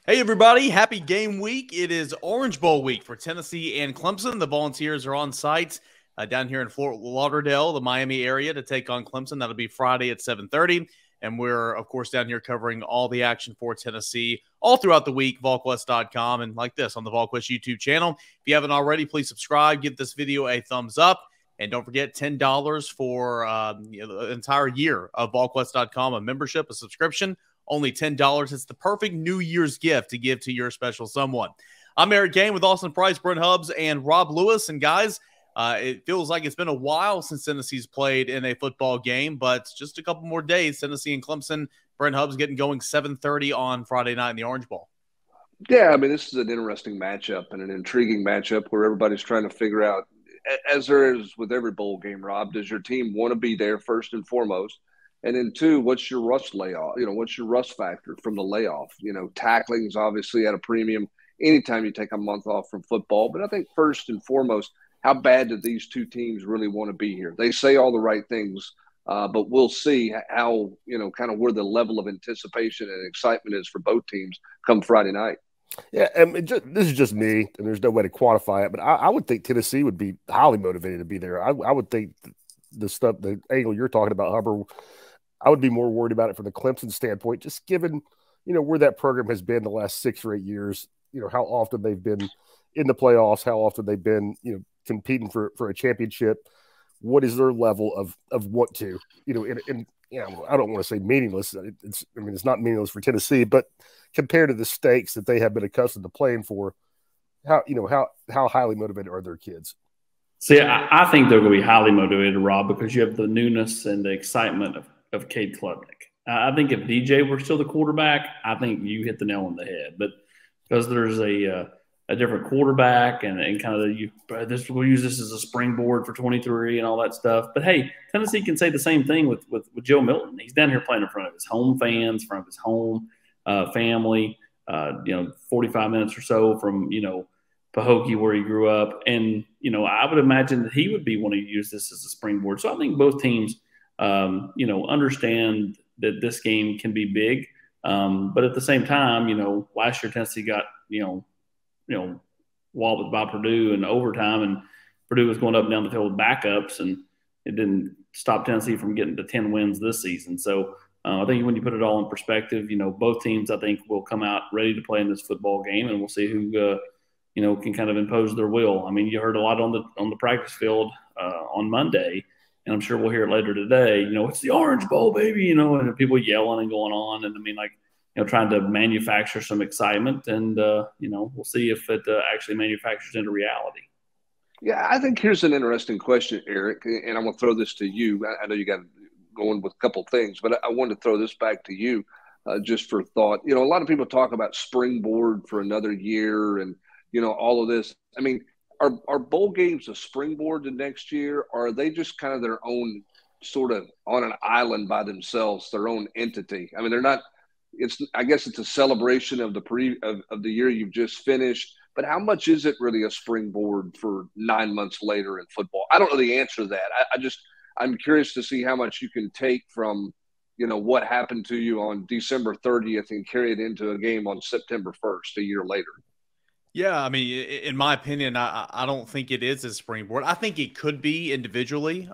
Hey, everybody. Happy game week. It is Orange Bowl week for Tennessee and Clemson. The Volunteers are on site down here in Fort Lauderdale, the Miami area, to take on Clemson. That'll be Friday at 7:30. And we're, of course, down here covering all the action for Tennessee all throughout the week, Volquest.com, and like this on the Volquest YouTube channel. If you haven't already, please subscribe. Give this video a thumbs up. And don't forget, $10 for the entire year of Volquest.com, a membership, a subscription. Only $10. It's the perfect New Year's gift to give to your special someone. I'm Eric Kane with Austin Price, Brent Hubbs, and Rob Lewis. And guys, it feels like it's been a while since Tennessee's played in a football game, but just a couple more days. Tennessee and Clemson. Brent Hubbs getting going 7:30 on Friday night in the Orange Bowl. Yeah, I mean, this is an interesting matchup and an intriguing matchup where everybody's trying to figure out, as there is with every bowl game, Rob, does your team want to be there first and foremost? And then two, what's your rust layoff? What's your rust factor from the layoff? Tackling is obviously at a premium anytime you take a month off from football. But I think first and foremost, how bad do these two teams really want to be here? They say all the right things, but we'll see how, kind of where the level of anticipation and excitement is for both teams come Friday night. Yeah, this is just me, and there's no way to quantify it, but I would think Tennessee would be highly motivated to be there. I would think the angle you're talking about, Hubbard, I would be more worried about it from the Clemson standpoint, just given, where that program has been the last 6 or 8 years, how often they've been in the playoffs, how often they've been, competing for a championship. What is their level of want to, and I don't want to say meaningless. It's not meaningless for Tennessee, but compared to the stakes that they have been accustomed to playing for, how highly motivated are their kids? See, I think they're going to be highly motivated, Rob, because you have the newness and the excitement of Cade Klubnik. I think if DJ were still the quarterback, I think you hit the nail on the head. But because there's a different quarterback and kind of we'll use this as a springboard for 23 and all that stuff. But hey, Tennessee can say the same thing with Joe Milton. He's down here playing in front of his home fans, in front of his home family. 45 minutes or so from Pahokee, where he grew up, and I would imagine that he would be wanting to use this as a springboard. So I think both teams, understand that this game can be big, but at the same time, last year Tennessee got walloped by Purdue in overtime, and Purdue was going up and down the field with backups, and it didn't stop Tennessee from getting to 10 wins this season. So I think when you put it all in perspective, both teams I think will come out ready to play in this football game, and we'll see who can kind of impose their will. I mean, you heard a lot on the practice field on Monday, and I'm sure we'll hear it later today. It's the Orange Bowl, baby. And people yelling and going on, and I mean, trying to manufacture some excitement, and we'll see if it actually manufactures into reality. Yeah, I think here's an interesting question, Eric, and I'm going to throw this to you. I know you got going with a couple things, but I wanted to throw this back to you just for thought. A lot of people talk about springboard for another year and, all of this. I mean, are bowl games a springboard to next year, or are they just kind of their own sort of on an island by themselves, their own entity? I mean, they're not – I guess it's a celebration of the year you've just finished, but how much is it really a springboard for 9 months later in football? I don't know the answer to that. I'm curious to see how much you can take from, what happened to you on December 30th and carry it into a game on September 1st, a year later. Yeah, I mean, in my opinion, I don't think it is a springboard. I think it could be individually.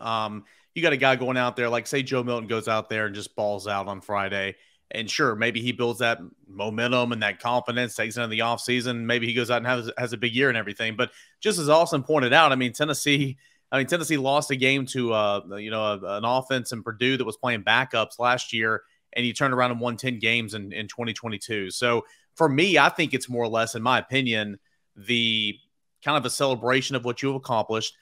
You got a guy going out there, like say Joe Milton goes out there and just balls out on Friday. And sure, maybe he builds that momentum and that confidence, takes it into the offseason. Maybe he goes out and has a big year and everything. But just as Austin pointed out, Tennessee lost a game to an offense in Purdue that was playing backups last year, and he turned around and won 10 games in 2022. So for me, I think it's more or less, in my opinion, the kind of a celebration of what you've accomplished.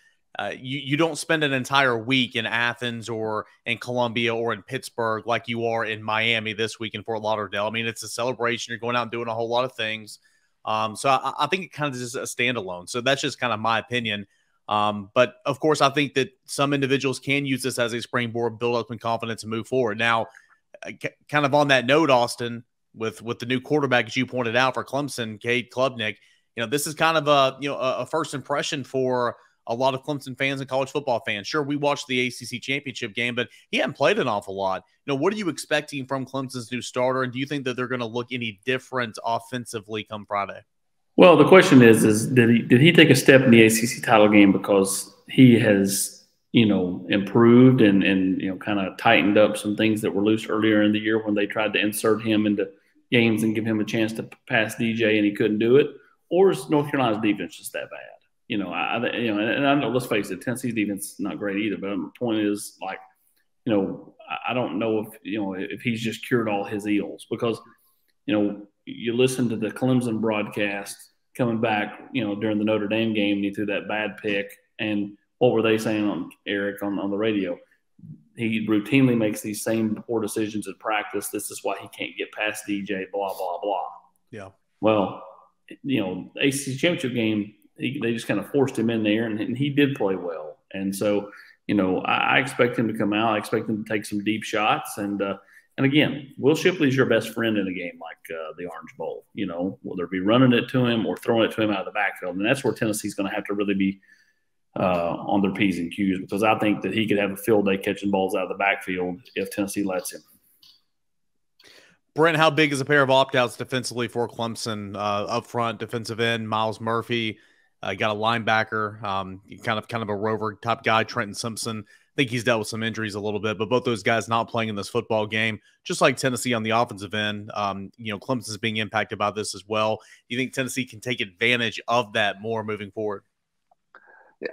You don't spend an entire week in Athens or in Columbia or in Pittsburgh like you are in Miami this week in Fort Lauderdale. I mean, it's a celebration. You're going out and doing a whole lot of things. So I think it kind of is a standalone. So that's just kind of my opinion. But of course, I think that some individuals can use this as a springboard, build up in confidence, and move forward. Now, kind of on that note, Austin, with the new quarterback, as you pointed out for Clemson, Cade Klubnik, this is kind of a first impression for a lot of Clemson fans and college football fans. Sure, we watched the ACC championship game, but he hadn't played an awful lot. What are you expecting from Clemson's new starter, and do you think that they're going to look any different offensively come Friday? Well, the question is did he take a step in the ACC title game because he has improved and kind of tightened up some things that were loose earlier in the year when they tried to insert him into games and give him a chance to pass DJ and he couldn't do it? Or is North Carolina's defense just that bad? And I know, let's face it, Tennessee's defense is not great either. But the point is, I don't know if he's just cured all his ills because, you listen to the Clemson broadcast coming back, during the Notre Dame game, and he threw that bad pick. And what were they saying on the radio? He routinely makes these same poor decisions in practice. This is why he can't get past DJ, blah, blah, blah. Yeah. Well, the ACC championship game, they just kind of forced him in there, and he did play well. And so, I expect him to come out. I expect him to take some deep shots. And again, Will Shipley's your best friend in a game like the Orange Bowl. Whether it be running it to him or throwing it to him out of the backfield. And that's where Tennessee's going to have to really be on their P's and Q's, because I think that he could have a field day catching balls out of the backfield if Tennessee lets him. Brent, how big is a pair of opt-outs defensively for Clemson up front? Defensive end, Miles Murphy, got a linebacker, kind of a rover type guy, Trenton Simpson. I think he's dealt with some injuries a little bit, but both those guys not playing in this football game, just like Tennessee on the offensive end. Clemson's being impacted by this as well. Do you think Tennessee can take advantage of that more moving forward?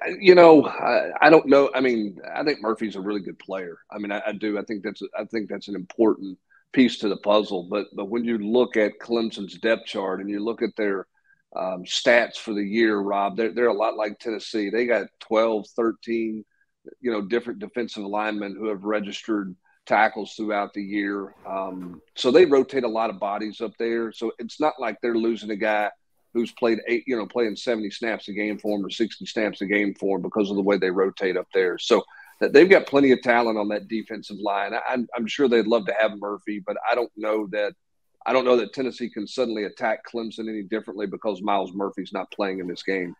I don't know. I mean, I think Murphy's a really good player. I mean, I do. I think that's an important piece to the puzzle. But when you look at Clemson's depth chart and you look at their stats for the year, Rob, they're a lot like Tennessee. They got 12, 13, different defensive linemen who have registered tackles throughout the year. So they rotate a lot of bodies up there. So it's not like they're losing a guy who's played playing 70 snaps a game for him or 60 snaps a game for him because of the way they rotate up there. So they've got plenty of talent on that defensive line. I'm sure they'd love to have Murphy, but I don't know that Tennessee can suddenly attack Clemson any differently because Miles Murphy's not playing in this game.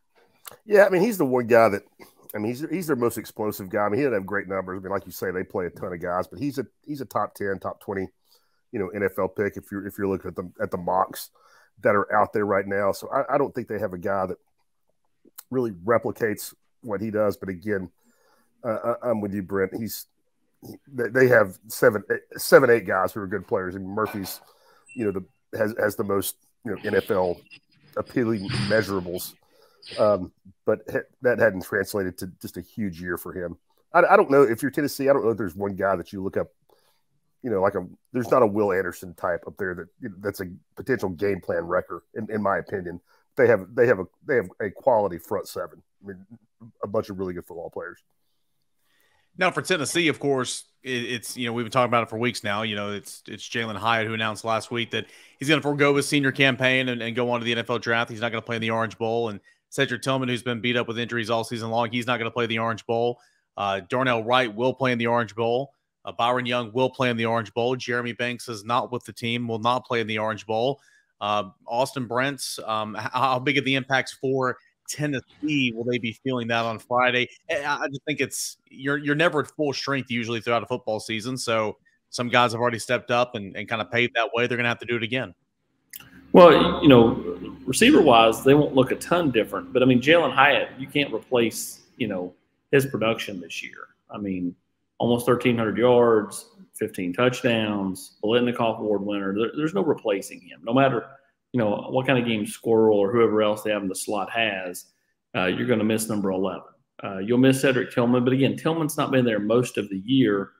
Yeah, I mean, he's the one guy that – I mean, he's their most explosive guy. I mean, he doesn't have great numbers. I mean, like you say, they play a ton of guys, but he's a top 10, top 20, NFL pick if you're looking at the mocks that are out there right now. So I don't think they have a guy that really replicates what he does. But again, I'm with you, Brent. They have seven, 8 guys who are good players, and Murphy's, has the most NFL appealing measurables. But that hadn't translated to just a huge year for him. I don't know if you're Tennessee. I don't know if there's one guy that you look up. There's not a Will Anderson type up there that's a potential game plan wrecker, in my opinion. They have a quality front seven. I mean, a bunch of really good football players. Now for Tennessee, of course, it's we've been talking about it for weeks now. It's Jalen Hyatt who announced last week that he's going to forego his senior campaign and go on to the NFL draft. He's not going to play in the Orange Bowl. And Cedric Tillman, who's been beat up with injuries all season long, he's not going to play the Orange Bowl. Darnell Wright will play in the Orange Bowl. Byron Young will play in the Orange Bowl. Jeremy Banks is not with the team, will not play in the Orange Bowl. Austin Brents, how big of the impacts for Tennessee will they be feeling that on Friday? I just think you're never at full strength usually throughout a football season. So some guys have already stepped up and kind of paved that way. They're going to have to do it again. Well, receiver-wise, they won't look a ton different. But, I mean, Jalen Hyatt, you can't replace, his production this year. I mean, almost 1,300 yards, 15 touchdowns, Biletnikoff Award winner. There's no replacing him. No matter, what kind of game Squirrel or whoever else they have in the slot has, you're going to miss number 11. You'll miss Cedric Tillman. But, again, Tillman's not been there most of the year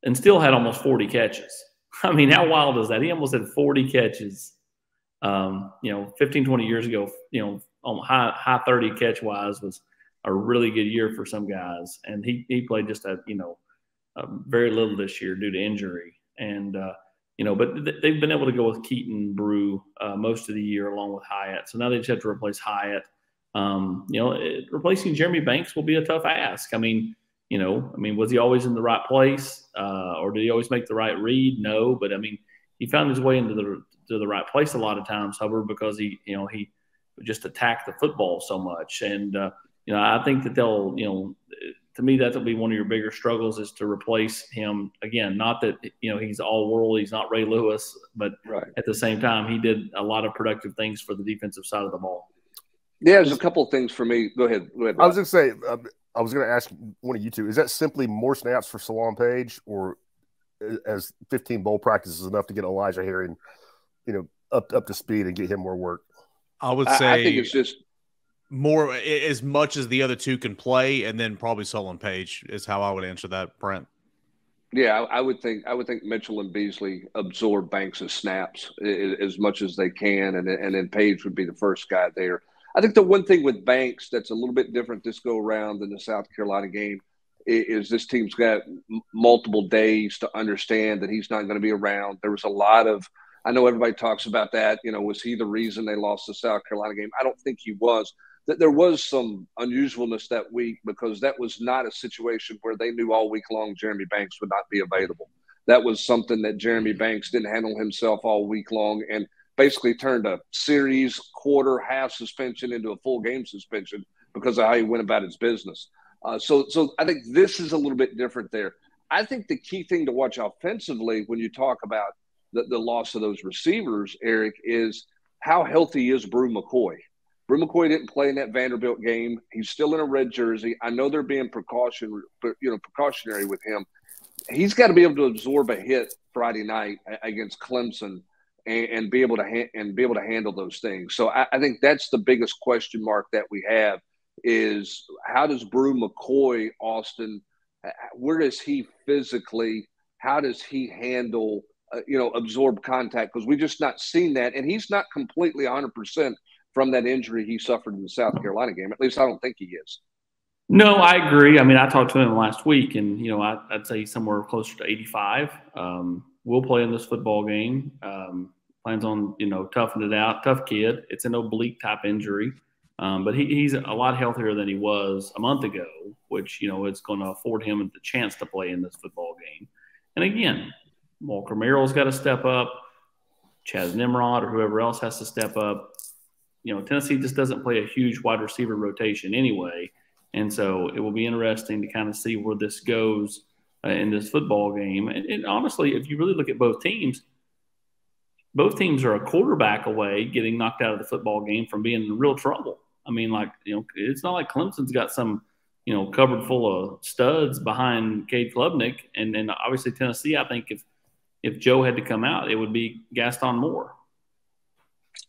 and still had almost 40 catches. I mean, how wild is that? He almost had 40 catches. 15, 20 years ago, on high 30 catch wise was a really good year for some guys. And he played just very little this year due to injury. And, but they've been able to go with Keaton Brew most of the year along with Hyatt. So now they just have to replace Hyatt. Replacing Jeremy Banks will be a tough ask. I mean, was he always in the right place or did he always make the right read? No, but I mean, he found his way into the right place a lot of times, Hubbard, because he just attacked the football so much. And, I think that they'll, to me, that'll be one of your bigger struggles is to replace him again. Not that, he's all world, he's not Ray Lewis, but at the same time, he did a lot of productive things for the defensive side of the ball. Yeah, there's a couple of things for me. Go ahead. Rob. I was going to say, I was going to ask one of you two, is that simply more snaps for Salon Page, or as 15 bowl practices enough to get Elijah Herring, up to speed and get him more work? I would say I think it's just more as much as the other two can play, and then probably Solon Page is how I would answer that, Brent. Yeah, I would think Mitchell and Beasley absorb Banks' snaps as much as they can, and then Page would be the first guy there. I think the one thing with Banks that's a little bit different this go around than the South Carolina game is this team's got multiple days to understand that he's not going to be around. There was a lot of – I know everybody talks about that. Was he the reason they lost the South Carolina game? I don't think he was. There was some unusualness that week because that was not a situation where they knew all week long Jeremy Banks would not be available. That was something that Jeremy Banks didn't handle himself all week long and basically turned a series, quarter, half suspension into a full game suspension because of how he went about his business. So I think this is a little bit different there. I think the key thing to watch offensively when you talk about the loss of those receivers, Eric, is how healthy is Brew McCoy? Brew McCoy didn't play in that Vanderbilt game. He's still in a red jersey. I know they're being precautionary with him. He's got to be able to absorb a hit Friday night against Clemson and be able to handle those things. So I think that's the biggest question mark that we have is how does Brew McCoy, Austin, where is he physically? How does he handle, absorb contact? Because we've just not seen that. And he's not completely 100% from that injury he suffered in the South Carolina game. At least I don't think he is. No, I agree. I mean, I talked to him last week, and, I'd say somewhere closer to 85. We'll play in this football game. Plans on, toughing it out. Tough kid. It's an oblique type injury. But he's a lot healthier than he was a month ago, which, it's going to afford him the chance to play in this football game. And again, Walker Merrill's got to step up. Chaz Nimrod or whoever else has to step up. Tennessee just doesn't play a huge wide receiver rotation anyway. And so it will be interesting to kind of see where this goes in this football game. And honestly, if you really look at both teams are a quarterback away getting knocked out of the football game from being in real trouble. I mean, it's not like Clemson's got some, cupboard full of studs behind Cade Klubnik. And then obviously Tennessee, I think if Joe had to come out, it would be Gaston Moore.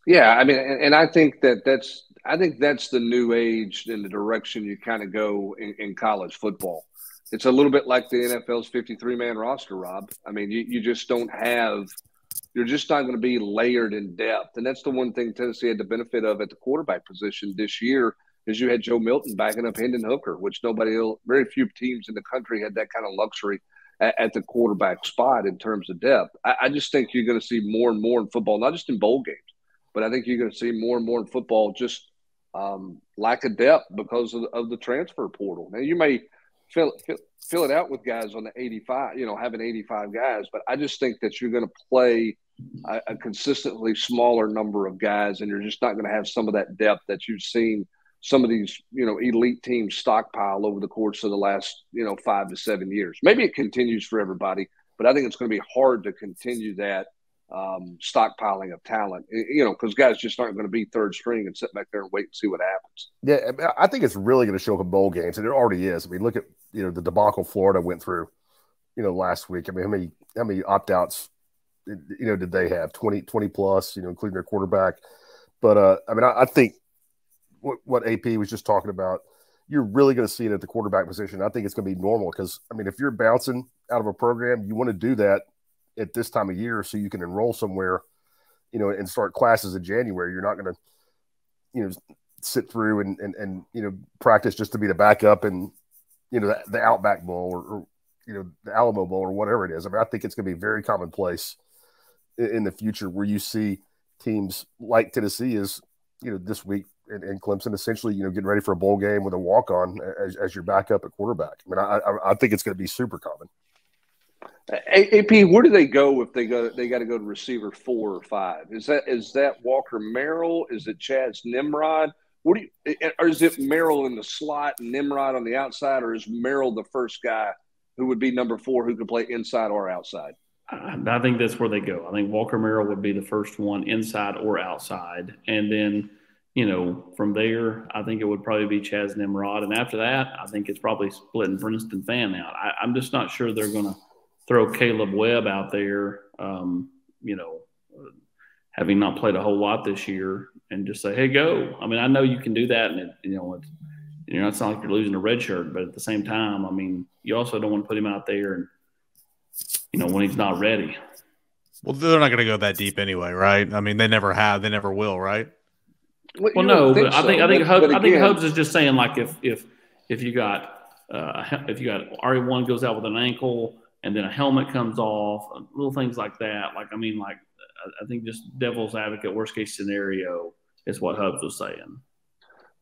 Yeah, I mean, and I think that's the new age in the direction you kind of go in college football. It's a little bit like the NFL's 53-man roster, Rob. I mean, you just don't have – you're just not going to be layered in depth. And that's the one thing Tennessee had the benefit of at the quarterback position this year is you had Joe Milton backing up Hendon Hooker, which very few teams in the country had that kind of luxury at the quarterback spot in terms of depth. I just think you're going to see more and more in football, not just in bowl games, but I think you're going to see more and more in football just lack of depth because of the transfer portal. Now, you may fill it out with guys on the 85, having 85 guys, but I just think that you're going to play a consistently smaller number of guys, and you're just not going to have some of that depth that you've seen some of these, elite teams stockpile over the course of the last, 5 to 7 years. Maybe it continues for everybody, but I think it's going to be hard to continue that stockpiling of talent, because guys just aren't going to be third string and sit back there and wait and see what happens. Yeah, I think it's really going to show up in bowl games, and it already is. I mean, look at the debacle Florida went through, last week. I mean, how many opt-outs, did they have? 20 plus, including their quarterback. But I mean, I think what AP was just talking about, you're really going to see it at the quarterback position. I think it's going to be normal because, I mean, if you're bouncing out of a program, you want to do that at this time of year so you can enroll somewhere, and start classes in January. You're not going to, sit through and practice just to be the backup and, the Outback Bowl or the Alamo Bowl or whatever it is. I mean, I think it's going to be very commonplace in the future where you see teams like Tennessee is, this week in Clemson, essentially, getting ready for a bowl game with a walk-on as your backup at quarterback. I mean, I think it's going to be super common. AP, where do they go if they got to go to receiver 4 or 5? Is that Walker Merrill? Is it Chaz Nimrod? What do you, or is it Merrill in the slot and Nimrod on the outside, or is Merrill the first guy who would be number 4 who could play inside or outside? I think that's where they go. I think Walker Merrill would be the first one, inside or outside. And then, from there, I think it would probably be Chaz Nimrod. And after that, I think it's probably splitting Princeton Fan out. I'm just not sure they're going to throw Caleb Webb out there, having not played a whole lot this year, and just say, hey, go. I mean, I know you can do that, and it's not like you're losing a red shirt, but at the same time, I mean, you also don't want to put him out there and, when he's not ready. Well, they're not going to go that deep anyway, right? I mean, they never have, they never will, right? Well, no, but I think Hubbs is just saying, like, if you got RE1 goes out with an ankle and then a helmet comes off, little things like that. Like, I mean, like, I think just devil's advocate, worst case scenario is what Hubbs was saying.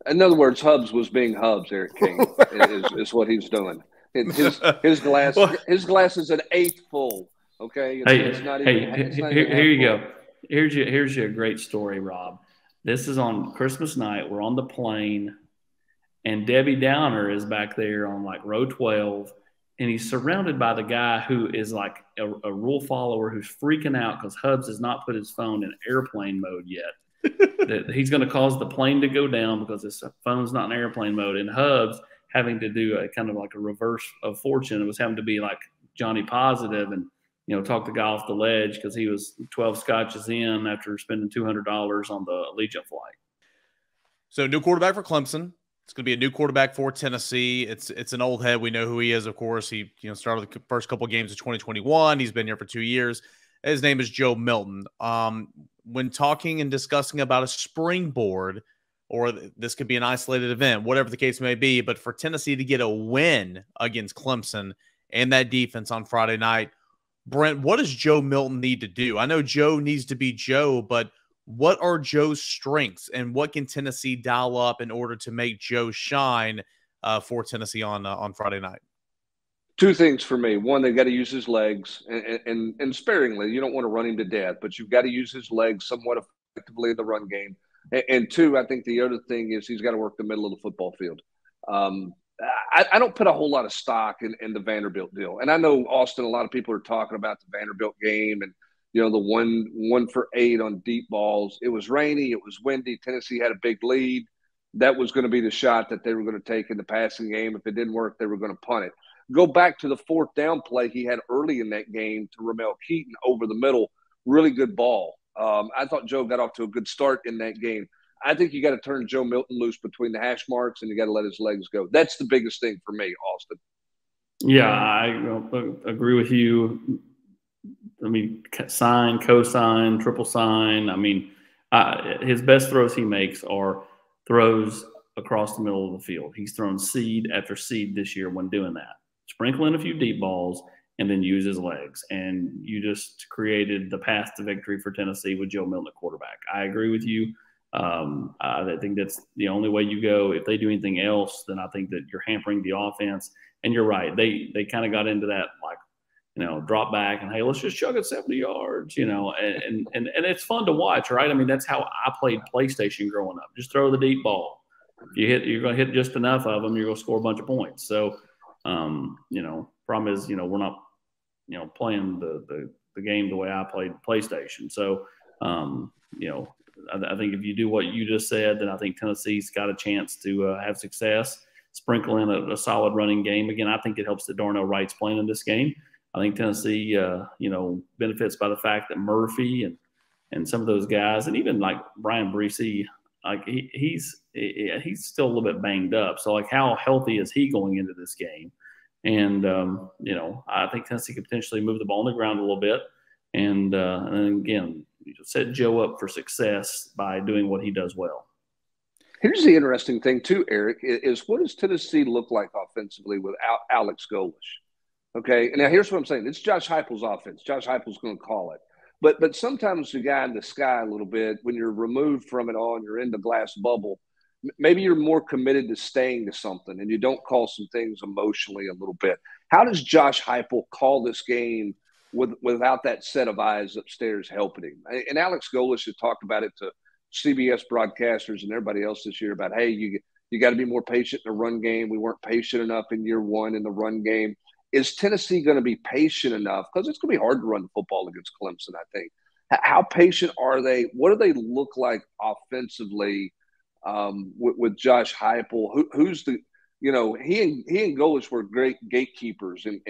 In other words, Hubbs was being Hubbs. Eric King is what he's doing. His glass is an eighth full. Okay, here you go. Here's your great story, Rob. This is on Christmas night. We're on the plane, and Debbie Downer is back there on like row 12, and he's surrounded by the guy who is like a rule follower who's freaking out because Hubbs has not put his phone in airplane mode yet. That he's going to cause the plane to go down because his phone's not in airplane mode, and Hubbs having to do a kind of like a reverse of fortune. It was having to be like Johnny Positive and talk the guy off the ledge because he was 12 scotches in after spending $200 on the Allegiant flight. So new quarterback for Clemson. It's going to be a new quarterback for Tennessee. It's an old head. We know who he is, of course. He started the first couple of games of 2021. He's been here for 2 years. His name is Joe Milton. When talking and discussing about a springboard, or this could be an isolated event, whatever the case may be, but for Tennessee to get a win against Clemson and that defense on Friday night, Brent, what does Joe Milton need to do? I know Joe needs to be Joe, but what are Joe's strengths and what can Tennessee dial up in order to make Joe shine for Tennessee on Friday night? 2 things for me. One, they got to use his legs and sparingly. You don't want to run him to death, but you've got to use his legs somewhat effectively in the run game. And 2, I think the other thing is he's got to work the middle of the football field. I don't put a whole lot of stock in the Vanderbilt deal. And I know, Austin, a lot of people are talking about the Vanderbilt game and, the 1 for 8 on deep balls. It was rainy. It was windy. Tennessee had a big lead. That was going to be the shot that they were going to take in the passing game. If it didn't work, they were going to punt it. Go back to the 4th down play he had early in that game to Ramel Keaton over the middle. Really good ball. I thought Joe got off to a good start in that game. I think you got to turn Joe Milton loose between the hash marks, and you got to let his legs go. That's the biggest thing for me, Austin. Yeah, I agree with you. I mean, sign, cosign, triple sign. I mean, his best throws he makes are throws across the middle of the field. He's thrown seed after seed this year when doing that. Sprinkle in a few deep balls and then use his legs. And you just created the path to victory for Tennessee with Joe Milton at quarterback. I agree with you. I think that's the only way you go. If they do anything else, then I think that you're hampering the offense. And you're right. They kind of got into that, like, drop back and, hey, let's just chug it 70 yards, and it's fun to watch, right? I mean, that's how I played PlayStation growing up. Just throw the deep ball. You're going to hit just enough of them, you're going to score a bunch of points. So, problem is, we're not, playing the game the way I played PlayStation. So, I think if you do what you just said, then I think Tennessee's got a chance to have success. Sprinkle in a solid running game. Again, I think it helps that Darnell Wright's playing in this game. I think Tennessee, benefits by the fact that Murphy and some of those guys, and even like Brian Breesy, like he's still a little bit banged up. So, like, how healthy is he going into this game? And I think Tennessee could potentially move the ball on the ground a little bit, and again, set Joe up for success by doing what he does well. Here's the interesting thing too, Eric, is what does Tennessee look like offensively without Alex Golesh? Okay, and now here's what I'm saying. It's Josh Heupel's offense. Josh Heupel's going to call it. But sometimes the guy in the sky a little bit, when you're removed from it all and you're in the glass bubble, maybe you're more committed to staying to something and you don't call some things emotionally a little bit. How does Josh Heupel call this game without that set of eyes upstairs helping him? And Alex Golesh had talked about it to CBS broadcasters and everybody else this year about, hey, you got to be more patient in the run game. We weren't patient enough in year one in the run game. Is Tennessee going to be patient enough? Because it's going to be hard to run the football against Clemson, I think. How patient are they? What do they look like offensively with Josh Heupel? Who's the – he and Golich were great gatekeepers and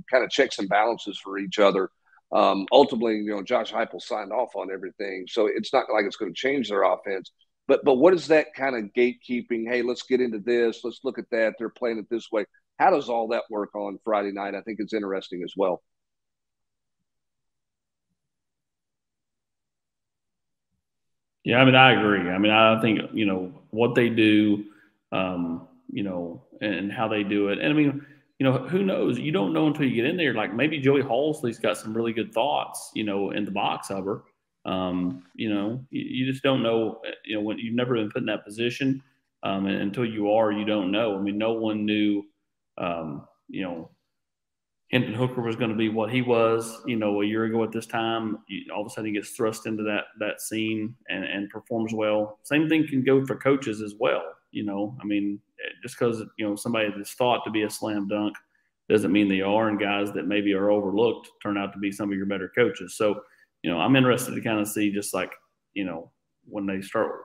kind of checks and balances for each other. Ultimately, Josh Heupel signed off on everything. So it's not like it's going to change their offense. But what is that kind of gatekeeping? Hey, let's get into this. Let's look at that. They're playing it this way. How does all that work on Friday night? I think it's interesting as well. Yeah, I mean, I agree. I mean, I think, what they do, and how they do it. And I mean, who knows? You don't know until you get in there. Like maybe Joey Halsley's got some really good thoughts, in the box of her. You just don't know, when you've never been put in that position. And until you are, you don't know. I mean, no one knew, Hendon Hooker was going to be what he was, a year ago at this time. All of a sudden he gets thrust into that scene and performs well. Same thing can go for coaches as well. I mean, just because, somebody that's thought to be a slam dunk doesn't mean they are, and guys that maybe are overlooked turn out to be some of your better coaches. So, I'm interested to kind of see just like, when they start,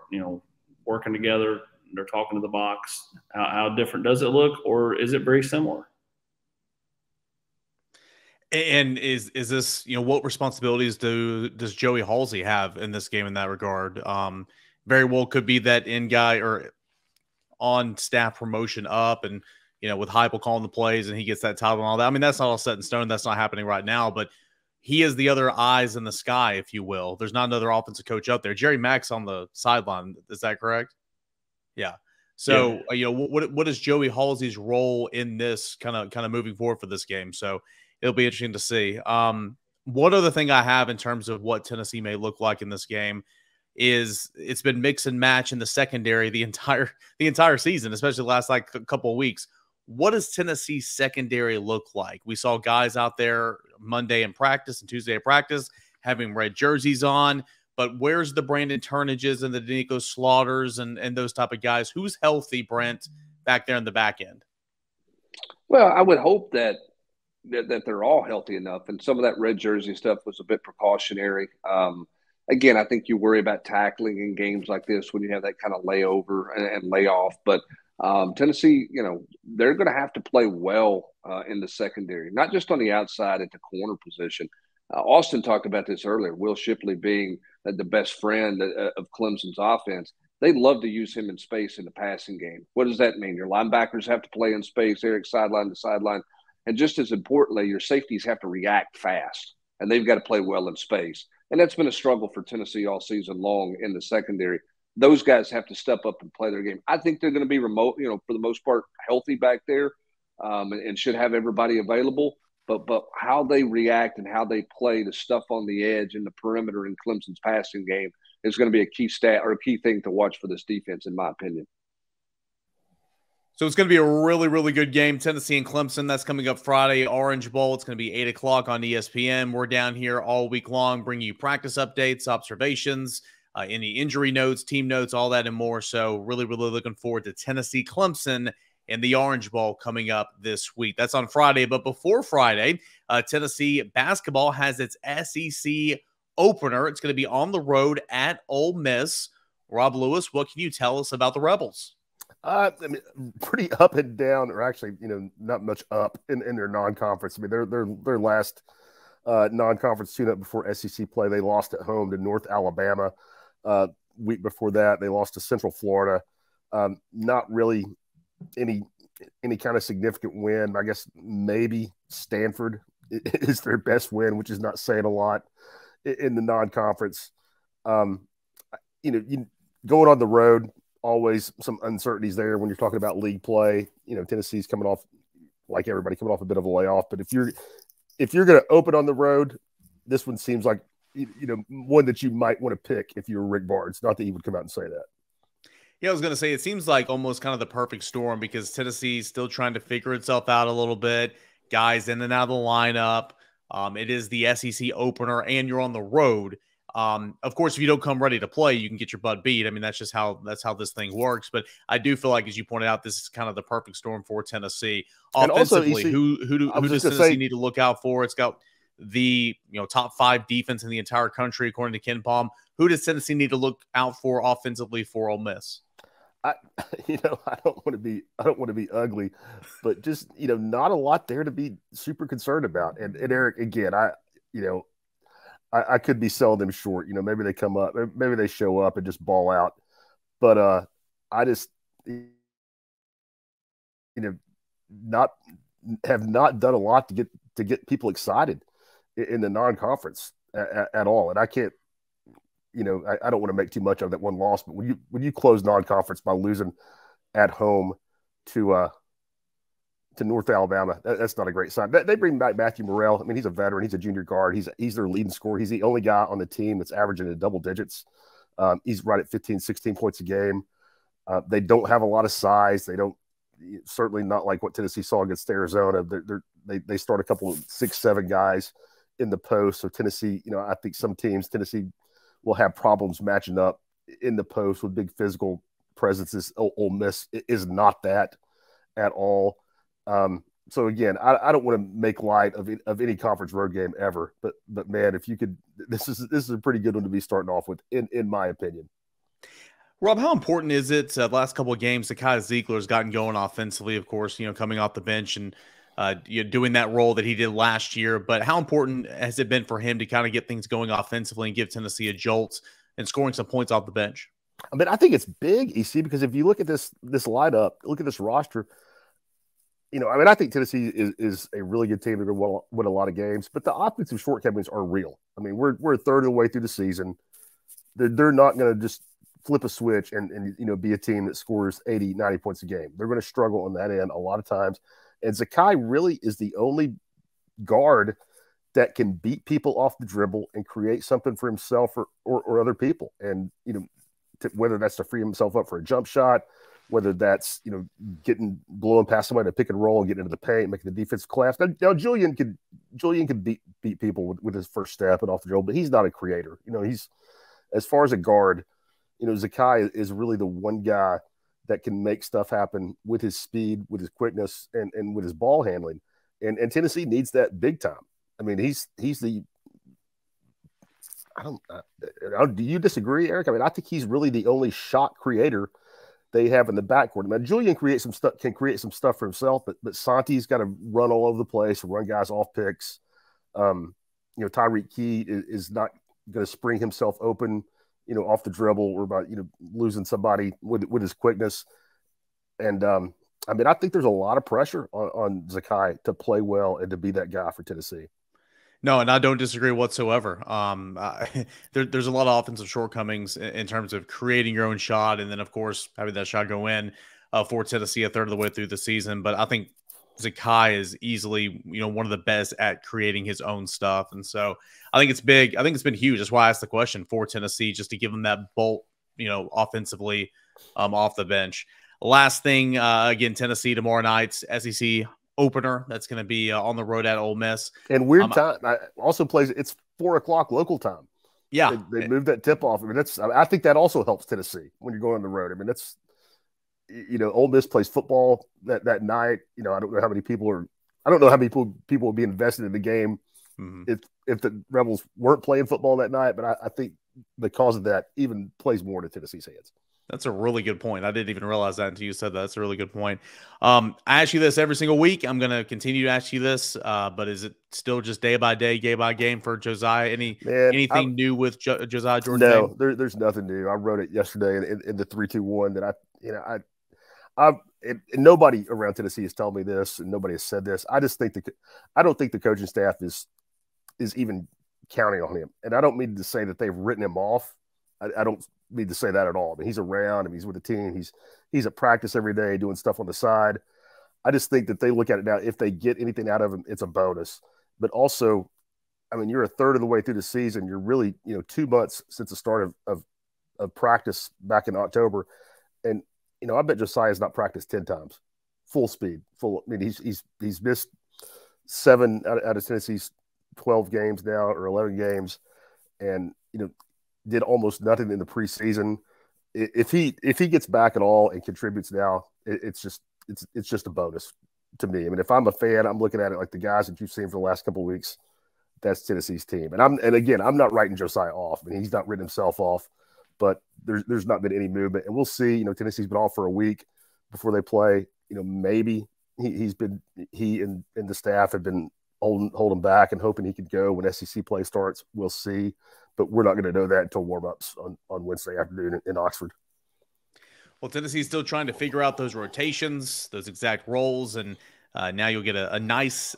working together, they're talking to the box, how different does it look, or is it very similar? And is this, what responsibilities does Joey Halsey have in this game in that regard? Very well could be that in guy or on staff promotion up, and with Heupel calling the plays and he gets that title and all that. I mean, that's not all set in stone. That's not happening right now, but he is the other eyes in the sky, if you will. There's not another offensive coach up there. Jerry Mack's on the sideline. Is that correct? Yeah. So, yeah. What is Joey Halsey's role in this kind of moving forward for this game? So it'll be interesting to see. One other thing I have in terms of what Tennessee may look like in this game is it's been mix and match in the secondary the entire season, especially the last couple of weeks. What does Tennessee's secondary look like? We saw guys out there Monday in practice and Tuesday at practice having red jerseys on, but where's the Brandon Turnages and the Danico Slaughters and those type of guys? Who's healthy, Brent, back there in the back end? Well, I would hope that they're all healthy enough, and some of that red jersey stuff was a bit precautionary. Again, I think you worry about tackling in games like this when you have that kind of layover and layoff. But Tennessee, they're going to have to play well in the secondary, not just on the outside at the corner position. Austin talked about this earlier, Will Shipley being the best friend of Clemson's offense. They love to use him in space in the passing game. What does that mean? Your linebackers have to play in space, Eric, sideline to sideline. And just as importantly, your safeties have to react fast, and they've got to play well in space. And that's been a struggle for Tennessee all season long in the secondary. Those guys have to step up and play their game. I think they're going to be remote, for the most part, healthy back there, and should have everybody available. But how they react and how they play the stuff on the edge and the perimeter in Clemson's passing game is going to be a key stat or a key thing to watch for this defense, in my opinion. So it's going to be a really, really good game. Tennessee and Clemson, that's coming up Friday, Orange Bowl. It's going to be 8 o'clock on ESPN. We're down here all week long, bringing you practice updates, observations, any injury notes, team notes, all that and more. So really, really looking forward to Tennessee, Clemson, and the Orange Bowl coming up this week. That's on Friday. But before Friday, Tennessee basketball has its SEC opener. It's going to be on the road at Ole Miss. Rob Lewis, what can you tell us about the Rebels? I mean, pretty up and down, or actually, not much up in their non-conference. I mean, their last non-conference tune-up before SEC play, they lost at home to North Alabama. Week before that, they lost to Central Florida. Not really any kind of significant win. I guess maybe Stanford is their best win, which is not saying a lot in the non-conference. You going on the road, always some uncertainties there when you're talking about league play. Tennessee's coming off, like everybody, coming off a bit of a layoff. But if you're going to open on the road, this one seems like one that you might want to pick if you're Rick Barnes. Not that he would come out and say that. Yeah, I was going to say, it seems like almost kind of the perfect storm because Tennessee's still trying to figure itself out a little bit. Guys in and out of the lineup. It is the SEC opener, and you're on the road. Of course, if you don't come ready to play, you can get your butt beat. I mean, that's just how this thing works. But I do feel like, as you pointed out, this is kind of the perfect storm for Tennessee. And also, Offensively, who does Tennessee need to look out for? It's got the top 5 defense in the entire country, according to Ken Palm. Who does Tennessee need to look out for offensively for Ole Miss? I don't want to be ugly, but just not a lot there to be super concerned about. And Eric, again, I could be selling them short. Maybe they come up, maybe they show up and just ball out. But I just not done a lot to get people excited in the non-conference at all. And I can't. I don't want to make too much of that one loss, but when you close non-conference by losing at home to North Alabama, that's not a great sign. They bring back Matthew Morrell. I mean, he's a veteran. He's a junior guard. He's their leading scorer. He's the only guy on the team that's averaging in double digits. He's right at 15, 16 points a game. They don't have a lot of size. They don't, certainly not like what Tennessee saw against Arizona. They start a couple of 6-7 guys in the post. So Tennessee, I think some teams, Tennessee will have problems matching up in the post with big physical presences. Ole Miss is not that at all. So again, I don't want to make light of any conference road game ever, but man, if you could, this is a pretty good one to be starting off with, in my opinion. Rob, how important is it the last couple of games that Kai Ziegler has gotten going offensively, of course, coming off the bench and doing that role that he did last year, but how important has it been for him to kind of get things going offensively and give Tennessee a jolt and scoring some points off the bench? I mean, I think it's big, EC, because if you look at this lineup, look at this roster, I think Tennessee is a really good team. They're going to win a lot of games, but the offensive shortcomings are real. I mean, we're a third of the way through the season. They're not going to just flip a switch and be a team that scores 80, 90 points a game. They're going to struggle on that end a lot of times. And Zakai really is the only guard that can beat people off the dribble and create something for himself or other people. And, whether that's to free himself up for a jump shot, whether that's, blowing past somebody to pick and roll and getting into the paint, making the defense collapse. Now Julian can beat people with his first step and off the dribble, but he's not a creator. He's, as far as a guard, Zakai is really the one guy that can make stuff happen with his speed, with his quickness, and with his ball handling. And Tennessee needs that big time. I mean, he's the – do you disagree, Eric? I mean, I think he's really the only shot creator they have in the backcourt. I mean, Julian can create some stuff for himself, but Santi's got to run all over the place, run guys off picks. Tyreek Key is not going to spring himself open – off the dribble or about, losing somebody with his quickness. And, I think there's a lot of pressure on Zakai to play well and to be that guy for Tennessee. No, and I don't disagree whatsoever. There's a lot of offensive shortcomings in terms of creating your own shot. And then, of course, having that shot go in for Tennessee a third of the way through the season. But I think Zakai is easily, one of the best at creating his own stuff. And so I think it's big. I think it's been huge. That's why I asked the question for Tennessee, just to give them that bolt, offensively off the bench. Last thing, again, Tennessee tomorrow night's SEC opener. That's going to be on the road at Ole Miss. And weird time. I also plays. It's 4:00 local time. Yeah. They moved that tip off. I mean, I think that also helps Tennessee when you're going on the road. I mean, that's, Ole Miss plays football that night. I don't know how many people will be invested in the game if the Rebels weren't playing football that night. But I think because of that, even plays more into Tennessee's hands. That's a really good point. I didn't even realize that until you said that. That's a really good point. I ask you this every single week. I'm going to continue to ask you this, but is it still just day by day, game by game for Josiah? Anything new with Josiah Jordan? No, there's nothing new. I wrote it yesterday in the 3-2-1 that and nobody around Tennessee has told me this, and nobody has said this. I just think I don't think the coaching staff is even counting on him, and I don't mean to say that they've written him off. I don't mean to say that at all. I mean, he's around him. He's with the team. He's at practice every day doing stuff on the side. I just think that they look at it now. If they get anything out of him, it's a bonus. But also, I mean, you're a third of the way through the season. You're really 2 months since the start of practice back in October, and I bet Josiah's not practiced 10 times, full speed, full. I mean, he's missed 7 out of Tennessee's 12 games now or 11 games. and did almost nothing in the preseason. If he gets back at all and contributes now, it's just a bonus to me. I mean, if I'm a fan, I'm looking at it like the guys that you've seen for the last couple of weeks. That's Tennessee's team, and again, I'm not writing Josiah off. I mean, he's not written himself off, but there's not been any movement, and we'll see. Tennessee's been off for a week before they play. Maybe he and the staff have been holding back and hoping he could go when SEC play starts. We'll see, but we're not going to know that until warm-ups on Wednesday afternoon in Oxford. Well, Tennessee's still trying to figure out those rotations, those exact roles, and now you'll get a nice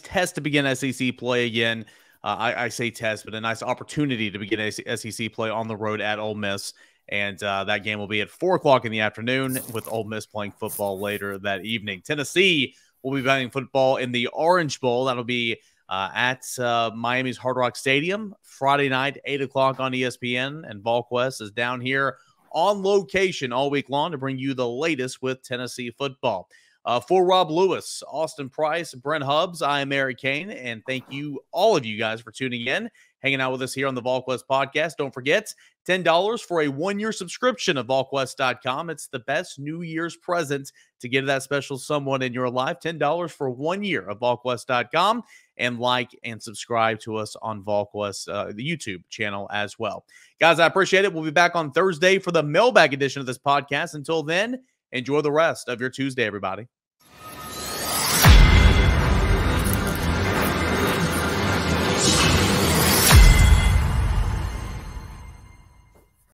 test to begin SEC play again. I say test, but a nice opportunity to begin SEC play on the road at Ole Miss. And that game will be at 4 o'clock in the afternoon with Ole Miss playing football later that evening. Tennessee will be playing football in the Orange Bowl. That'll be at Miami's Hard Rock Stadium Friday night, 8 o'clock on ESPN. And Volquest is down here on location all week long to bring you the latest with Tennessee football. For Rob Lewis, Austin Price, Brent Hubbs, I am Eric Kane, and thank you, all of you guys, for tuning in, hanging out with us here on the Volquest podcast. Don't forget, $10 for a 1-year subscription of Volquest.com. It's the best New Year's present to give that special someone in your life. $10 for 1 year of Volquest.com, and like and subscribe to us on Volquest, the YouTube channel as well. Guys, I appreciate it. We'll be back on Thursday for the mailbag edition of this podcast. Until then, enjoy the rest of your Tuesday, everybody.